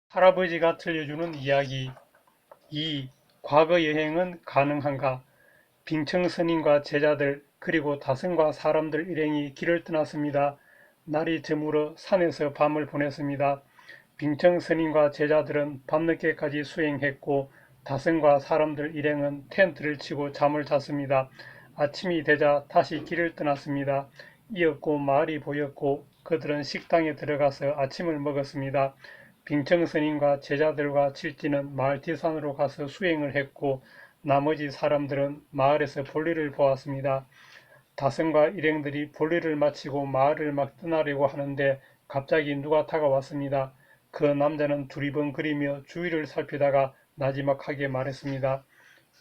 할아버지가 들려주는 이야기 2. 과거 여행은 가능한가? 빙청 스님과 제자들 그리고 다승과 사람들 일행이 길을 떠났습니다. 날이 저물어 산에서 밤을 보냈습니다. 빙청 스님과 제자들은 밤늦게까지 수행했고 다승과 사람들 일행은 텐트를 치고 잠을 잤습니다. 아침이 되자 다시 길을 떠났습니다. 이었고 마을이 보였고 그들은 식당에 들어가서 아침을 먹었습니다. 빙청 스님과 제자들과 칠지는 마을 뒷산으로 가서 수행을 했고 나머지 사람들은 마을에서 볼일을 보았습니다. 다승과 일행들이 볼일을 마치고 마을을 막 떠나려고 하는데 갑자기 누가 다가왔습니다. 그 남자는 두리번거리며 주위를 살피다가 나지막하게 말했습니다.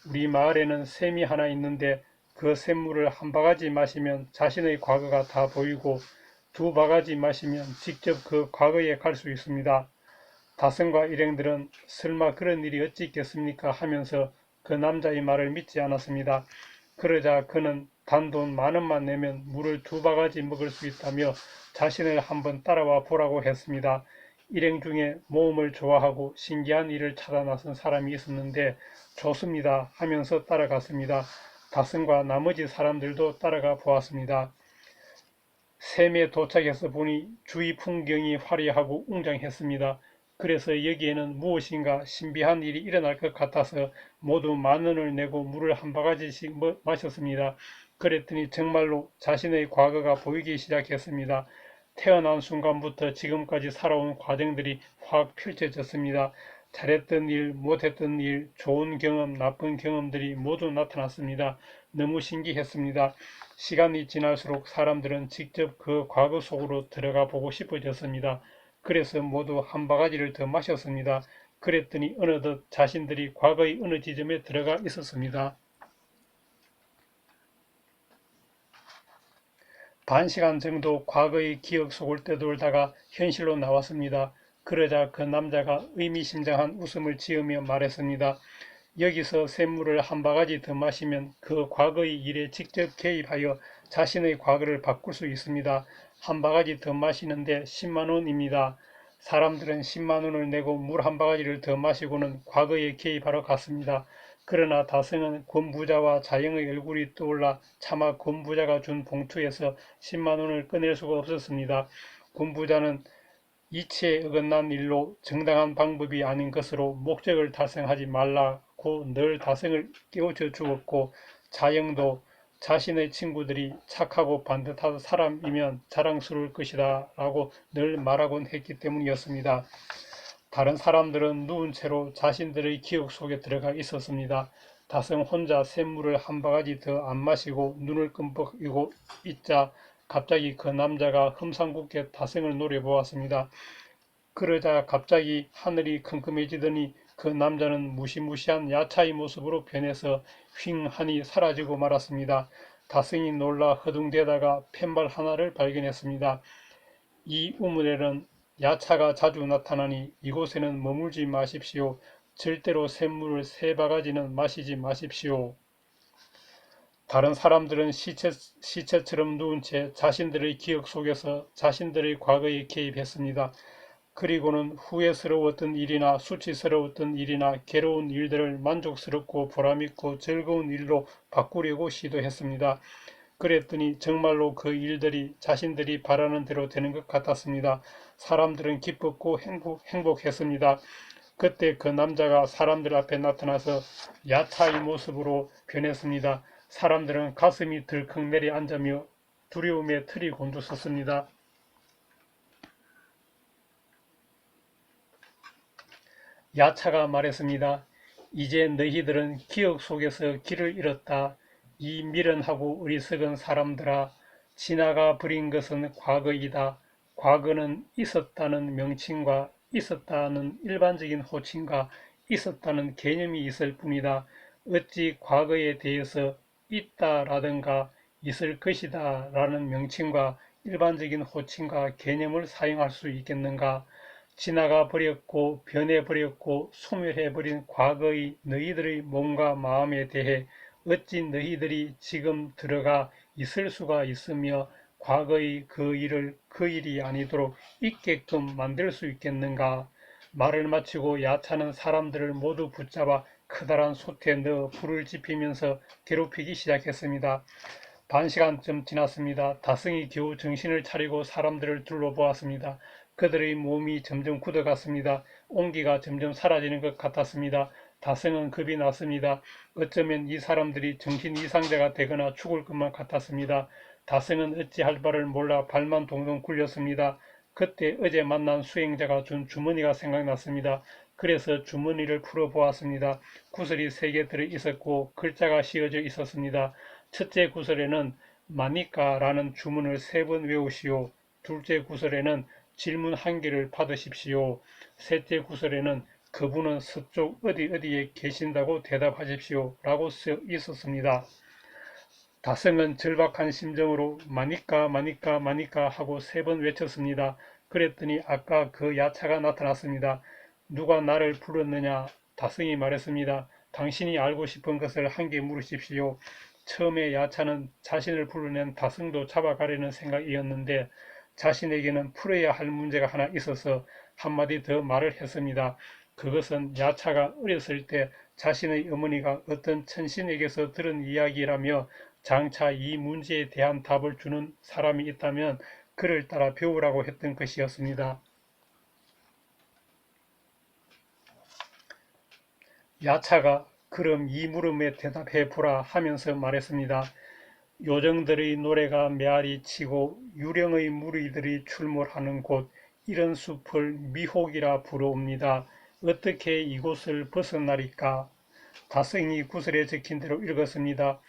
우리 마을에는 샘이 하나 있는데 그 샘물을 한 바가지 마시면 자신의 과거가 다 보이고 두 바가지 마시면 직접 그 과거에 갈 수 있습니다. 다승과 일행들은 설마 그런 일이 어찌 있겠습니까 하면서 그 남자의 말을 믿지 않았습니다. 그러자 그는 단돈 10,000원만 내면 물을 두 바가지 먹을 수 있다며 자신을 한번 따라와 보라고 했습니다. 일행 중에 모험을 좋아하고 신기한 일을 찾아 나선 사람이 있었는데 좋습니다 하면서 따라갔습니다. 다승과 나머지 사람들도 따라가 보았습니다. 샘에 도착해서 보니 주위 풍경이 화려하고 웅장했습니다. 그래서 여기에는 무엇인가 신비한 일이 일어날 것 같아서 모두 10,000원을 내고 물을 한 바가지씩 마셨습니다. 그랬더니 정말로 자신의 과거가 보이기 시작했습니다. 태어난 순간부터 지금까지 살아온 과정들이 확 펼쳐졌습니다. 잘했던 일, 못했던 일, 좋은 경험, 나쁜 경험들이 모두 나타났습니다. 너무 신기했습니다. 시간이 지날수록 사람들은 직접 그 과거 속으로 들어가 보고 싶어졌습니다. 그래서 모두 한 바가지를 더 마셨습니다. 그랬더니 어느덧 자신들이 과거의 어느 지점에 들어가 있었습니다. 반 시간 정도 과거의 기억 속을 떠돌다가 현실로 나왔습니다. 그러자 그 남자가 의미심장한 웃음을 지으며 말했습니다. 여기서 샘물을 한 바가지 더 마시면 그 과거의 일에 직접 개입하여 자신의 과거를 바꿀 수 있습니다. 한 바가지 더 마시는데 10만 원입니다. 사람들은 10만 원을 내고 물 한 바가지를 더 마시고는 과거에 개입하러 갔습니다. 그러나 다승은 권부자와 자영의 얼굴이 떠올라 차마 권부자가 준 봉투에서 10만 원을 꺼낼 수가 없었습니다. 권부자는 이치에 어긋난 일로 정당한 방법이 아닌 것으로 목적을 달성하지 말라고 늘 다승을 깨우쳐 주었고 자영도 자신의 친구들이 착하고 반듯한 사람이면 자랑스러울 것이다 라고 늘 말하곤 했기 때문이었습니다. 다른 사람들은 누운 채로 자신들의 기억 속에 들어가 있었습니다. 다승 혼자 샘물을 한 바가지 더 안 마시고 눈을 끔뻑이고 있자 갑자기 그 남자가 흠상궂게 다승을 노려보았습니다. 그러자 갑자기 하늘이 컴컴해지더니 그 남자는 무시무시한 야차의 모습으로 변해서 휑하니 사라지고 말았습니다. 다승이 놀라 허둥대다가 팻말 하나를 발견했습니다. 이 우물에는 야차가 자주 나타나니 이곳에는 머물지 마십시오. 절대로 샘물을 3바가지는 마시지 마십시오. 다른 사람들은 시체처럼 누운 채 자신들의 기억 속에서 자신들의 과거에 개입했습니다. 그리고는 후회스러웠던 일이나 수치스러웠던 일이나 괴로운 일들을 만족스럽고 보람있고 즐거운 일로 바꾸려고 시도했습니다. 그랬더니 정말로 그 일들이 자신들이 바라는 대로 되는 것 같았습니다. 사람들은 기뻤고 행복했습니다. 그때 그 남자가 사람들 앞에 나타나서 야차의 모습으로 변했습니다. 사람들은 가슴이 덜컥 내려앉으며 두려움에 털이 곤두섰습니다. 야차가 말했습니다. 이제 너희들은 기억 속에서 길을 잃었다. 이 미련하고 어리석은 사람들아, 지나가 버린 것은 과거이다. 과거는 있었다는 명칭과 있었다는 일반적인 호칭과 있었다는 개념이 있을 뿐이다. 어찌 과거에 대해서 있다라든가 있을 것이다 라는 명칭과 일반적인 호칭과 개념을 사용할 수 있겠는가? 지나가 버렸고 변해 버렸고 소멸해 버린 과거의 너희들의 몸과 마음에 대해 어찌 너희들이 지금 들어가 있을 수가 있으며 과거의 그 일을 그 일이 아니도록 있게끔 만들 수 있겠는가? 말을 마치고 야차는 사람들을 모두 붙잡아 커다란 솥에 넣어 불을 지피면서 괴롭히기 시작했습니다. 반시간쯤 지났습니다. 다승이 겨우 정신을 차리고 사람들을 둘러보았습니다. 그들의 몸이 점점 굳어갔습니다. 온기가 점점 사라지는 것 같았습니다. 다승은 겁이 났습니다. 어쩌면 이 사람들이 정신 이상자가 되거나 죽을 것만 같았습니다. 다승은 어찌할 바를 몰라 발만 동동 굴렸습니다. 그때 어제 만난 수행자가 준 주머니가 생각났습니다. 그래서 주머니를 풀어보았습니다. 구슬이 3개 들어 있었고 글자가 씌어져 있었습니다. 첫째 구슬에는 마니까라는 주문을 3번 외우시오. 둘째 구슬에는 질문 1개를 받으십시오. 셋째 구슬에는 그분은 서쪽 어디 어디에 계신다고 대답하십시오. 라고 써 있었습니다. 다승은 절박한 심정으로 마니까 마니까 마니까 하고 3번 외쳤습니다. 그랬더니 아까 그 야차가 나타났습니다. 누가 나를 불렀느냐? 다승이 말했습니다. 당신이 알고 싶은 것을 1개 물으십시오. 처음에 야차는 자신을 불러낸 다승도 잡아가려는 생각이었는데 자신에게는 풀어야 할 문제가 하나 있어서 한마디 더 말을 했습니다. 그것은 야차가 어렸을 때 자신의 어머니가 어떤 천신에게서 들은 이야기라며 장차 이 문제에 대한 답을 주는 사람이 있다면 그를 따라 배우라고 했던 것이었습니다. 야차가 그럼 이 물음에 대답해 보라 하면서 말했습니다. 요정들의 노래가 메아리 치고 유령의 무리들이 출몰하는 곳 이런 숲을 미혹이라 부르옵니다. 어떻게 이곳을 벗어나리까? 다승이 구슬에 적힌 대로 읽었습니다.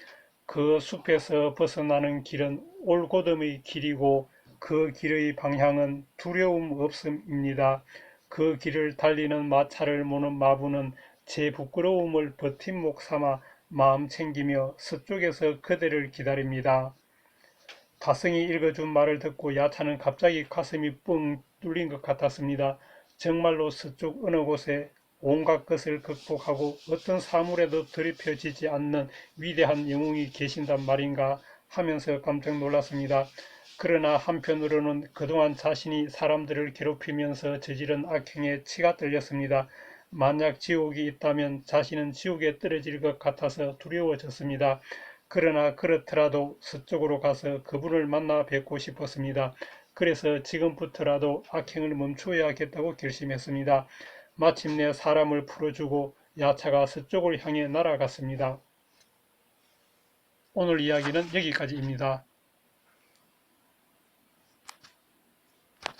그 숲에서 벗어나는 길은 올곧음의 길이고 그 길의 방향은 두려움 없음입니다. 그 길을 달리는 마차를 모는 마부는 제 부끄러움을 버팀목 삼아 마음 챙기며 서쪽에서 그대를 기다립니다. 다승이 읽어준 말을 듣고 야차는 갑자기 가슴이 뻥 뚫린 것 같았습니다. 정말로 서쪽 어느 곳에 온갖 것을 극복하고 어떤 사물에도 더럽혀지지 않는 위대한 영웅이 계신단 말인가 하면서 깜짝 놀랐습니다. 그러나 한편으로는 그동안 자신이 사람들을 괴롭히면서 저지른 악행에 치가 떨렸습니다. 만약 지옥이 있다면 자신은 지옥에 떨어질 것 같아서 두려워졌습니다. 그러나 그렇더라도 서쪽으로 가서 그분을 만나 뵙고 싶었습니다. 그래서 지금부터라도 악행을 멈추어야겠다고 결심했습니다. 마침내 사람을 풀어주고 야차가 서쪽을 향해 날아갔습니다. 오늘 이야기는 여기까지입니다.